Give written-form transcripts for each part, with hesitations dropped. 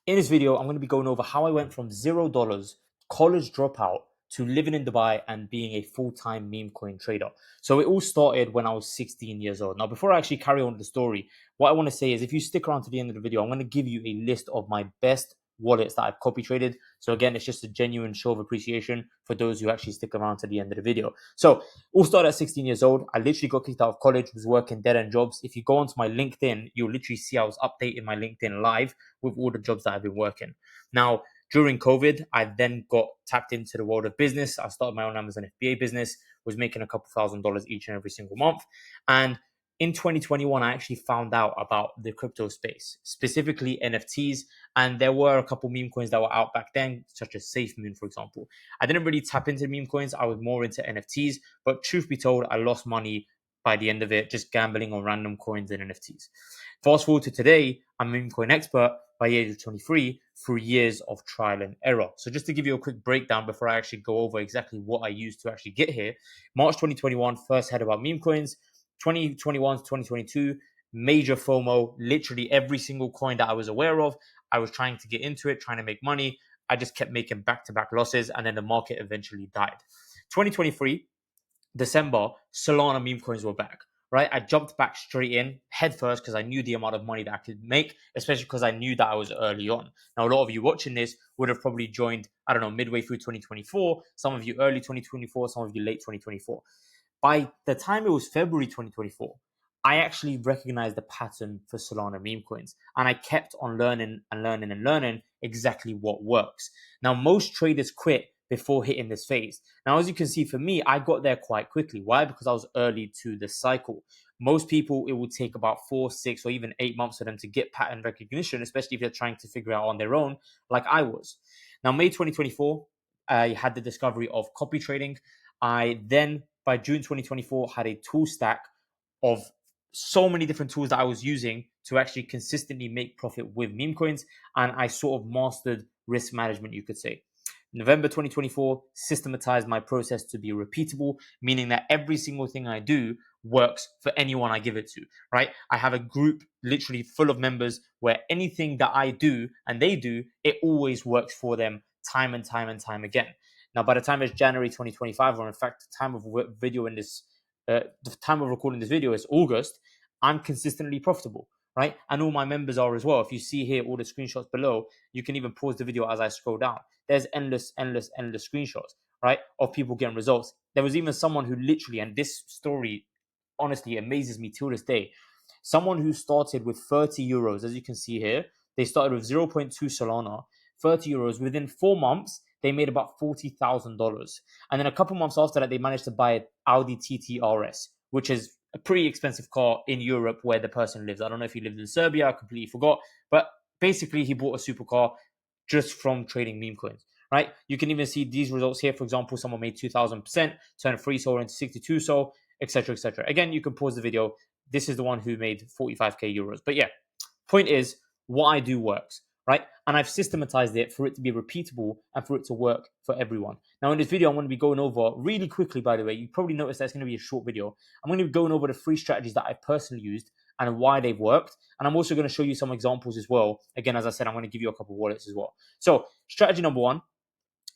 In this video, I'm going to be going over how I went from $0, college dropout, to living in Dubai and being a full-time meme coin trader. So it all started when I was 16 years old. Now, before I actually carry on with the story, what I want to say is if you stick around to the end of the video, I'm going to give you a list of my best wallets that I've copy traded. So again, it's just a genuine show of appreciation for those who actually stick around to the end of the video. So all started at 16 years old. I literally got kicked out of college, was working dead-end jobs. If you go onto my LinkedIn, you'll literally see I was updating my LinkedIn live with all the jobs that I've been working. Now, during COVID, I then got tapped into the world of business. I started my own Amazon FBA business, was making a couple $1,000s each and every single month. And in 2021, I actually found out about the crypto space, specifically NFTs. And there were a couple meme coins that were out back then, such as SafeMoon, for example. I didn't really tap into meme coins. I was more into NFTs. But truth be told, I lost money by the end of it, just gambling on random coins and NFTs. Fast forward to today, I'm a meme coin expert by the age of 23 through years of trial and error. So just to give you a quick breakdown before I actually go over exactly what I used to actually get here, March 2021, first heard about meme coins. 2021 to 2022, major FOMO, literally every single coin that I was aware of, I was trying to get into it, trying to make money. I just kept making back-to-back losses, and then the market eventually died. 2023, December, Solana meme coins were back, right? I jumped back straight in head first because I knew the amount of money that I could make, especially because I knew that I was early on. Now, a lot of you watching this would have probably joined, I don't know, midway through 2024, some of you early 2024, some of you late 2024. By the time it was February 2024, I actually recognized the pattern for Solana meme coins. And I kept on learning and learning and learning exactly what works. Now, most traders quit before hitting this phase. Now, as you can see, for me, I got there quite quickly. Why? Because I was early to the cycle. Most people, it would take about 4, 6, or even 8 months for them to get pattern recognition, especially if they're trying to figure out on their own, like I was. Now, May 2024, I had the discovery of copy trading. I then, by June 2024, had a tool stack of so many different tools that I was using to actually consistently make profit with meme coins. And I sort of mastered risk management, you could say. November 2024, systematized my process to be repeatable, meaning that every single thing I do works for anyone I give it to, right? I have a group literally full of members where anything that I do and they do, it always works for them time and time and time again. Now, by the time it's January 2025, or in fact, the time of video in this, the time of recording this video is August, I'm consistently profitable, right? And all my members are as well. If you see here all the screenshots below, you can even pause the video as I scroll down. There's endless screenshots, right, of people getting results. There was even someone who literally, and this story honestly amazes me till this day, someone who started with 30 euros, as you can see here, they started with 0.2 Solana, 30 euros. Within 4 months, they made about $40,000. And then a couple months after that, they managed to buy an Audi TT RS, which is a pretty expensive car in Europe where the person lives. I don't know if he lived in Serbia, I completely forgot. But basically, he bought a supercar just from trading meme coins, right? You can even see these results here. For example, someone made 2,000%, turned 3 SOL into 62 SOL, etc., etc. Again, you can pause the video. This is the one who made 45k euros. But yeah, point is, what I do works, right? And I've systematized it for it to be repeatable and for it to work for everyone. Now, in this video, I'm going to be going over really quickly, by the way, you probably noticed that it's going to be a short video. I'm going to be going over the 3 strategies that I've personally used and why they've worked. And I'm also going to show you some examples as well. Again, as I said, I'm going to give you a couple of wallets as well. So strategy number 1,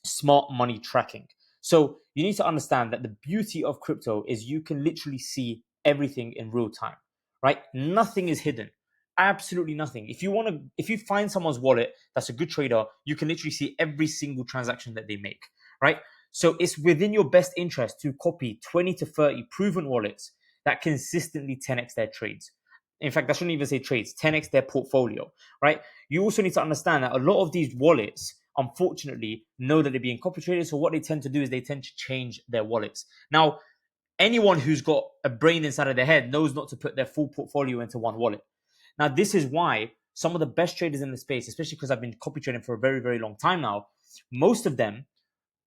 smart money tracking. So you need to understand that the beauty of crypto is you can literally see everything in real time, right? Nothing is hidden. Absolutely nothing. If you find someone's wallet that's a good trader, you can literally see every single transaction that they make, right? So it's within your best interest to copy 20 to 30 proven wallets that consistently 10x their trades. In fact, I shouldn't even say trades, 10x their portfolio, right? You also need to understand that a lot of these wallets, unfortunately, know that they're being copy traded. So what they tend to do is they tend to change their wallets. Now, anyone who's got a brain inside of their head knows not to put their full portfolio into one wallet. Now, this is why some of the best traders in the space, especially because I've been copy trading for a very, very long time now, most of them,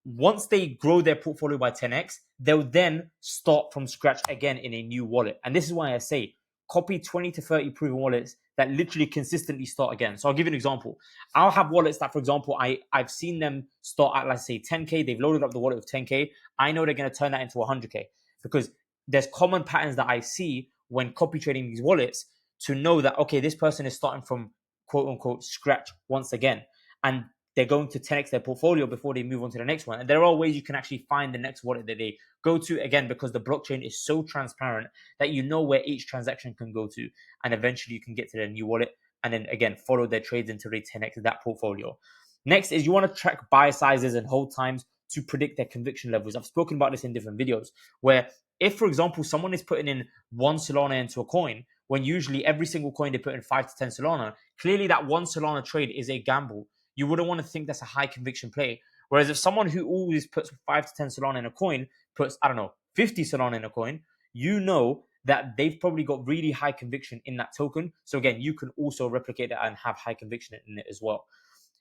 once they grow their portfolio by 10x, they'll then start from scratch again in a new wallet. And this is why I say copy 20 to 30 proven wallets that literally consistently start again. So I'll give you an example. I'll have wallets that, for example, I've seen them start at, let's say, 10K. They've loaded up the wallet with 10K. I know they're going to turn that into 100K because there's common patterns that I see when copy trading these wallets to know that, okay, this person is starting from quote unquote scratch once again. And they're going to 10x their portfolio before they move on to the next one. And there are ways you can actually find the next wallet that they go to, again, because the blockchain is so transparent that you know where each transaction can go to. And eventually you can get to their new wallet and then again follow their trades until they 10x that portfolio. Next is you want to track buy sizes and hold times to predict their conviction levels. I've spoken about this in different videos where if, for example, someone is putting in 1 Solana into a coin, when usually every single coin they put in 5 to 10 Solana, clearly that 1 Solana trade is a gamble. You wouldn't want to think that's a high conviction play. Whereas if someone who always puts 5 to 10 Solana in a coin puts, I don't know, 50 Solana in a coin, you know that they've probably got really high conviction in that token. So again, you can also replicate that and have high conviction in it as well.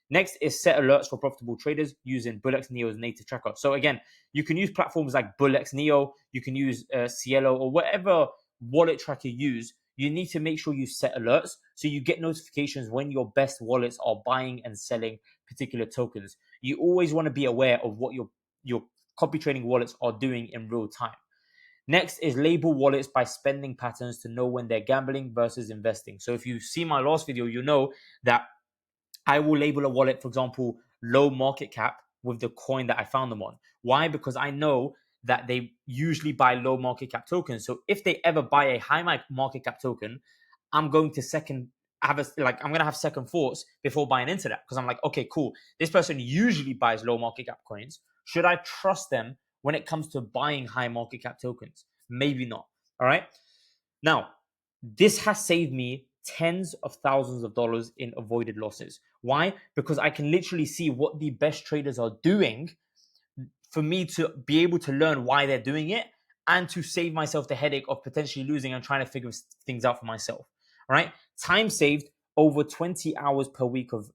Next is set alerts for profitable traders using Bullx Neo's native tracker. So again, you can use platforms like Bullx Neo, you can use Cielo or whatever wallet tracker you use. You need to make sure you set alerts so you get notifications when your best wallets are buying and selling particular tokens. You always want to be aware of what your copy trading wallets are doing in real time. Next is label wallets by spending patterns to know when they're gambling versus investing. So if you see my last video, you know that I will label a wallet, for example, low market cap with the coin that I found them on. Why? Because I know that they usually buy low market cap tokens. So if they ever buy a high market cap token, I'm going to I'm gonna have second thoughts before buying into that because I'm like, okay, cool. This person usually buys low market cap coins. Should I trust them when it comes to buying high market cap tokens? Maybe not. All right. Now, this has saved me tens of thousands of dollars in avoided losses. Why? Because I can literally see what the best traders are doing for me to be able to learn why they're doing it and to save myself the headache of potentially losing and trying to figure things out for myself. All right. Time saved over 20 hours per week of,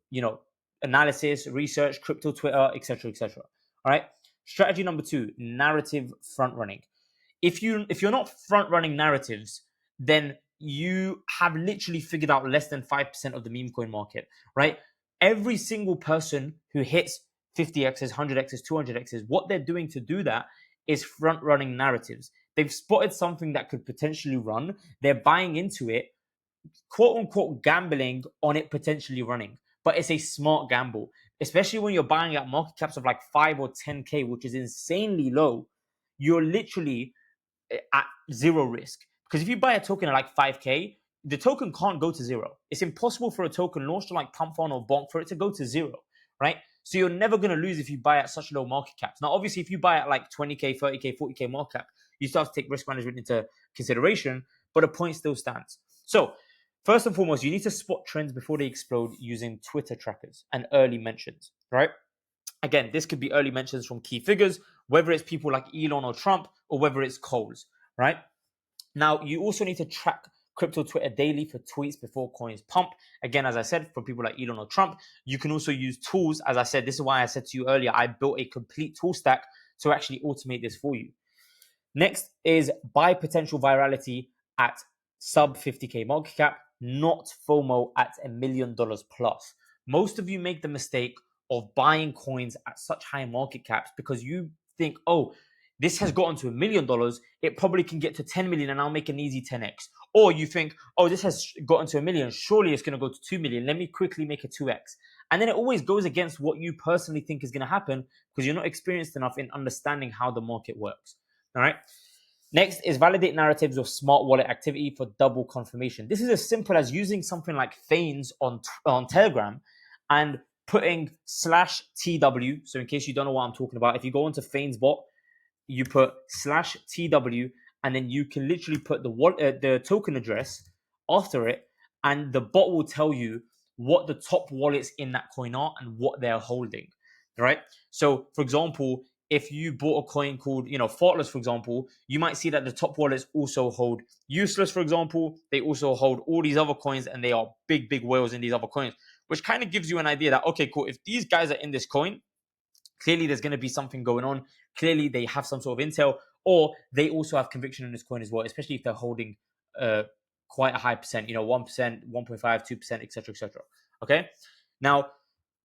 analysis, research, crypto Twitter, etc., etc. All right. Strategy number 2, narrative front running. If you're not front running narratives, then you have literally figured out less than 5% of the meme coin market, right? Every single person who hits 50x's, 100x's, 200x's, what they're doing to do that is front running narratives. They've spotted something that could potentially run. They're buying into it, quote unquote, gambling on it potentially running. But it's a smart gamble, especially when you're buying at market caps of like 5 or 10K, which is insanely low. You're literally at zero risk. Because if you buy a token at like 5K, the token can't go to zero. It's impossible for a token launched on like Pump Fund or Bonk for it to go to zero, right? So you're never going to lose if you buy at such low market caps. Now, obviously, if you buy at like 20K, 30K, 40K market cap, you start to take risk management into consideration, but the point still stands. So first and foremost, you need to spot trends before they explode using Twitter trackers and early mentions, right? Again, this could be early mentions from key figures, whether it's people like Elon or Trump, or whether it's Coles, right? Now, you also need to track crypto Twitter daily for tweets before coins pump. Again, as I said, for people like Elon or Trump, you can also use tools. As I said, this is why I said to you earlier, I built a complete tool stack to actually automate this for you. Next is buy potential virality at sub 50K market cap, not FOMO at $1 million plus. Most of you make the mistake of buying coins at such high market caps because you think, oh, this has gotten to $1 million. It probably can get to 10 million and I'll make an easy 10x. Or you think, oh, this has gotten to $1 million. Surely it's going to go to 2 million. Let me quickly make a 2x. And then it always goes against what you personally think is going to happen because you're not experienced enough in understanding how the market works. All right. Next is validate narratives of smart wallet activity for double confirmation. This is as simple as using something like Feigns on Telegram and putting /TW. So in case you don't know what I'm talking about, if you go into Feigns bot, you put /TW, and then you can literally put the token address after it, and the bot will tell you what the top wallets in that coin are and what they're holding. Right. So, for example, if you bought a coin called, Thoughtless, for example, you might see that the top wallets also hold Useless, for example. They also hold all these other coins, and they are big, big whales in these other coins, which kind of gives you an idea that, okay, cool. If these guys are in this coin, clearly there's going to be something going on. Clearly they have some sort of intel, or they also have conviction in this coin as well, especially if they're holding quite a high percent, 1%, 1.5, 2%, etc., etc. Okay. Now,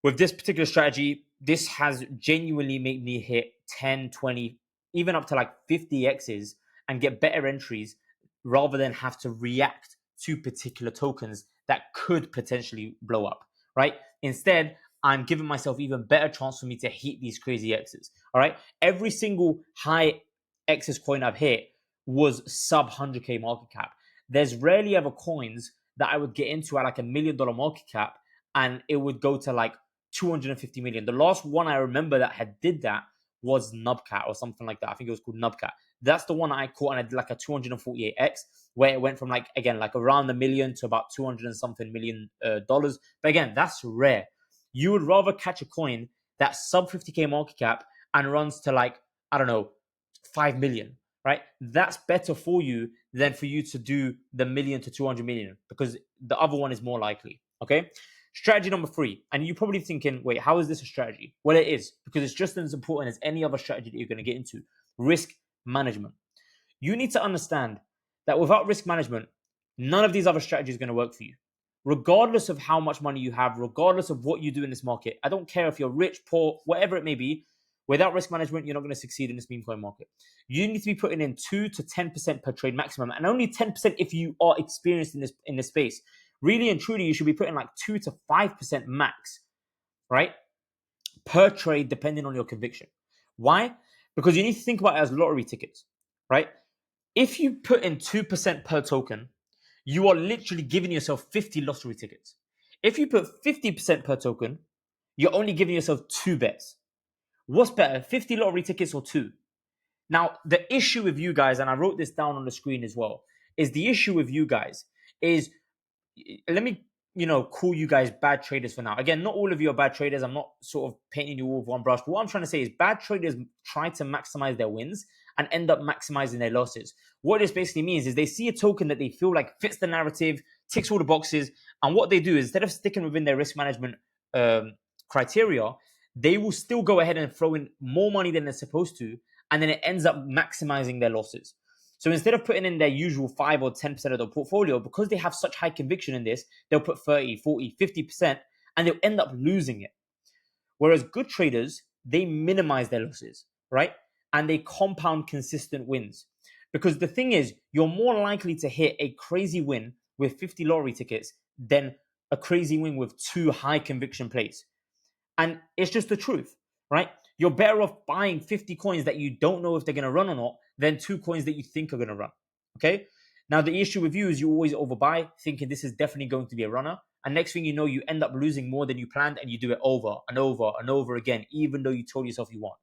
with this particular strategy, this has genuinely made me hit 10, 20, even up to like 50 X's and get better entries rather than have to react to particular tokens that could potentially blow up, right? Instead, I'm giving myself even better chance for me to hit these crazy X's. All right. Every single high X's coin I've hit was sub 100K market cap. There's rarely ever coins that I would get into at like $1 million market cap and it would go to like 250 million. The last one I remember that had did that was Nubcat or something like that. I think it was called Nubcat. That's the one I caught and I did like a 248x where it went from like, again, like around the million to about 200 and something million dollars. But again, that's rare. You would rather catch a coin that's sub 50K market cap and runs to like, I don't know, 5 million, right? That's better for you than for you to do the million to 200 million because the other one is more likely. Okay. Strategy number 3. And you're probably thinking, wait, how is this a strategy? Well, it is because it's just as important as any other strategy that you're going to get into. Risk management. You need to understand that without risk management, none of these other strategies are going to work for you. Regardless of how much money you have, regardless of what you do in this market, I don't care if you're rich, poor, whatever it may be, without risk management, you're not going to succeed in this meme coin market. You need to be putting in 2 to 10% per trade maximum, and only 10% if you are experienced in this space. Really and truly, you should be putting like 2 to 5% max, right? Per trade, depending on your conviction. Why? Because you need to think about it as lottery tickets, right? If you put in 2% per token, you are literally giving yourself 50 lottery tickets. If you put 50% per token, you're only giving yourself 2 bets. What's better, 50 lottery tickets or 2? Now, the issue with you guys, and I wrote this down on the screen as well, is the issue with you guys is, let me, call you guys bad traders for now. Again, not all of you are bad traders. I'm not sort of painting you all with one brush. But what I'm trying to say is bad traders try to maximize their wins and end up maximizing their losses. What this basically means is they see a token that they feel like fits the narrative, ticks all the boxes, and what they do is instead of sticking within their risk management criteria, they will still go ahead and throw in more money than they're supposed to, and then it ends up maximizing their losses. So instead of putting in their usual 5 or 10% of their portfolio, because they have such high conviction in this, they'll put 30, 40, 50%, and they'll end up losing it. Whereas good traders, they minimize their losses, right? And they compound consistent wins. Because the thing is, you're more likely to hit a crazy win with 50 lottery tickets than a crazy win with 2 high conviction plays. And it's just the truth, right? You're better off buying 50 coins that you don't know if they're going to run or not than 2 coins that you think are going to run. Okay. Now, the issue with you is you always overbuy, thinking this is definitely going to be a runner. And next thing you know, you end up losing more than you planned and you do it over and over and over again, even though you told yourself you won.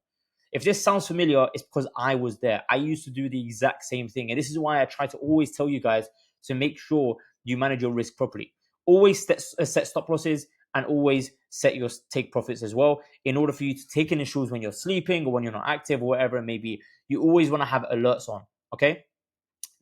If this sounds familiar, it's because I was there. I used to do the exact same thing. And this is why I try to always tell you guys to make sure you manage your risk properly. Always set stop losses and always set your take profits as well in order for you to take initials when you're sleeping or when you're not active or whatever it may be. You always want to have alerts on, okay?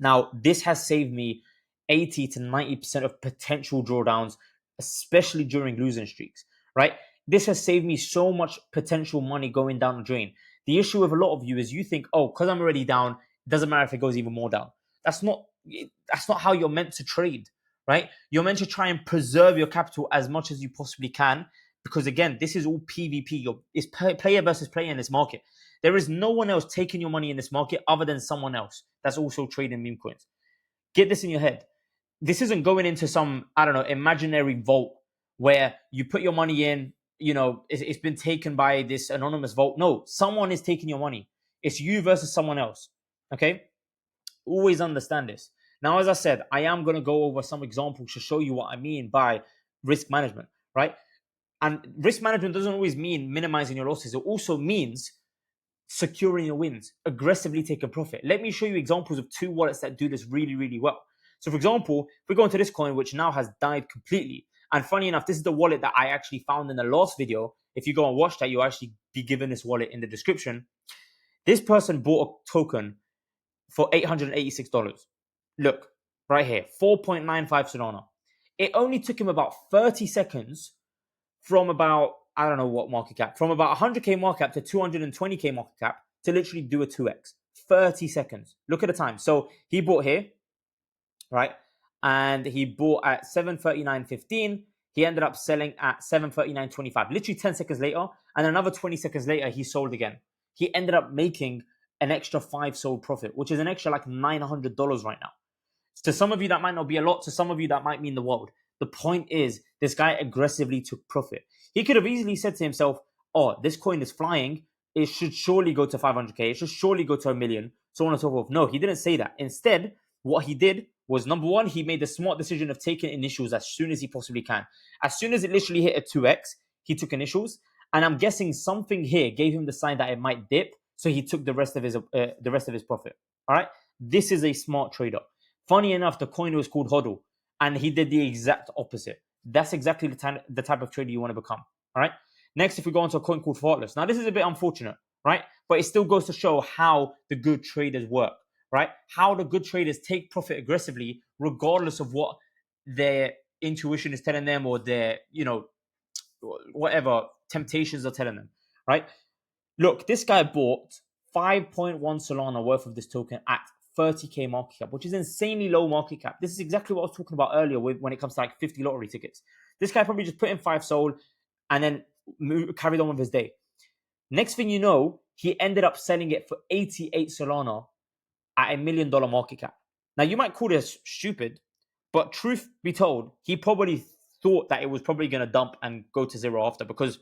Now, this has saved me 80 to 90% of potential drawdowns, especially during losing streaks, right? This has saved me so much potential money going down the drain. The issue with a lot of you is you think, oh, because I'm already down, it doesn't matter if it goes even more down. That's not how you're meant to trade, right? You're meant to try and preserve your capital as much as you possibly can because, again, this is all PvP. It's player versus player in this market. There is no one else taking your money in this market other than someone else that's also trading meme coins. Get this in your head. This isn't going into some, I don't know, imaginary vault where you put your money in, it's been taken by this anonymous vault. No, someone is taking your money. It's you versus someone else. Okay? Always understand this. Now, as I said, I am going to go over some examples to show you what I mean by risk management, right? And risk management doesn't always mean minimizing your losses. It also means securing your wins, aggressively take a profit. Let me show you examples of 2 wallets that do this really, really well. So for example, if we go into this coin, which now has died completely, and funny enough, this is the wallet that I actually found in the last video. If you go and watch that, you'll actually be given this wallet in the description. This person bought a token for $886. Look, right here, 4.95 Solana. It only took him about 30 seconds from about, I don't know what market cap, from about 100K market cap to 220K market cap to literally do a 2x. 30 seconds. Look at the time. So he bought here, right? And he bought at 7:39.15. He ended up selling at 7:39.25. Literally 10 seconds later. And another 20 seconds later, he sold again. He ended up making an extra 5 sold profit, which is an extra like $900 right now. To some of you, that might not be a lot. To some of you, that might mean the world. The point is, this guy aggressively took profit. He could have easily said to himself, oh, this coin is flying. It should surely go to 500K. It should surely go to a million, so on and so forth. No, he didn't say that. Instead, what he did was, number one, he made the smart decision of taking initials as soon as he possibly can. As soon as it literally hit a 2x, he took initials. And I'm guessing something here gave him the sign that it might dip. So he took the rest of his profit. All right. This is a smart trader. Funny enough, the coin was called HODL, and he did the exact opposite. That's exactly the type of trader you want to become. All right. Next, if we go on to a coin called Thoughtless. Now, this is a bit unfortunate, right? But it still goes to show how the good traders work, right? How the good traders take profit aggressively, regardless of what their intuition is telling them or their, whatever temptations are telling them, right? Look, this guy bought 5.1 Solana worth of this token at 30K market cap, which is insanely low market cap. This is exactly what I was talking about earlier when it comes to like 50 lottery tickets. This guy probably just put in 5 sold and then carried on with his day. Next thing you know, he ended up selling it for 88 Solana at $1 million market cap. Now, you might call this stupid, but truth be told, he probably thought that it was probably going to dump and go to zero after, because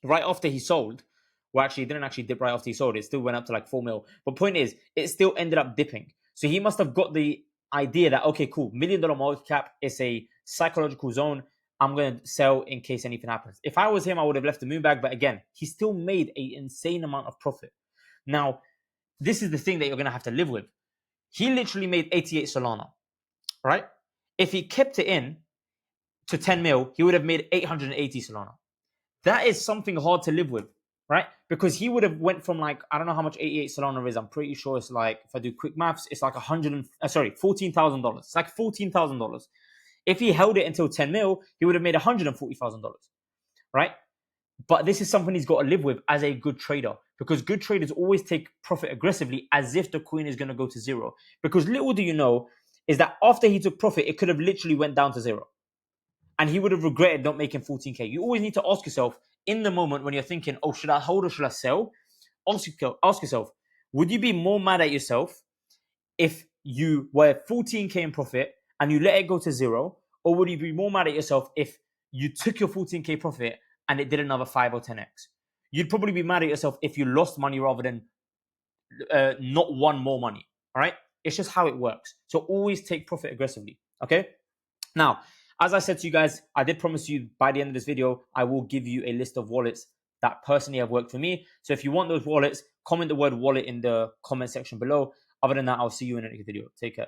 right after he sold, well, actually, it didn't actually dip right after he sold. It still went up to like 4 mil. But point is, it still ended up dipping. So he must have got the idea that, okay, cool, $1 million market cap is a psychological zone. I'm going to sell in case anything happens. If I was him, I would have left the moon bag. But again, he still made an insane amount of profit. Now, this is the thing that you're going to have to live with. He literally made 88 Solana, right? If he kept it in to 10 mil, he would have made 880 Solana. That is something hard to live with, right? Because he would have went from like, I don't know how much 88 Solana is. I'm pretty sure it's like, if I do quick maths, it's like $14,000. It's like $14,000. If he held it until 10 mil, he would have made $140,000, right? But this is something he's got to live with as a good trader, because good traders always take profit aggressively as if the coin is going to go to zero. Because little do you know is that after he took profit, it could have literally went down to zero. And he would have regretted not making 14K. You always need to ask yourself in the moment when you're thinking, oh, should I hold or should I sell? Ask yourself, would you be more mad at yourself if you were 14K in profit and you let it go to zero? Or would you be more mad at yourself if you took your 14K profit and it did another 5 or 10x? You'd probably be mad at yourself if you lost money rather than not won more money. All right? It's just how it works. So always take profit aggressively. Okay? Now, as I said to you guys, I did promise you by the end of this video, I will give you a list of wallets that personally have worked for me. So if you want those wallets, comment the word wallet in the comment section below. Other than that, I'll see you in the next video. Take care.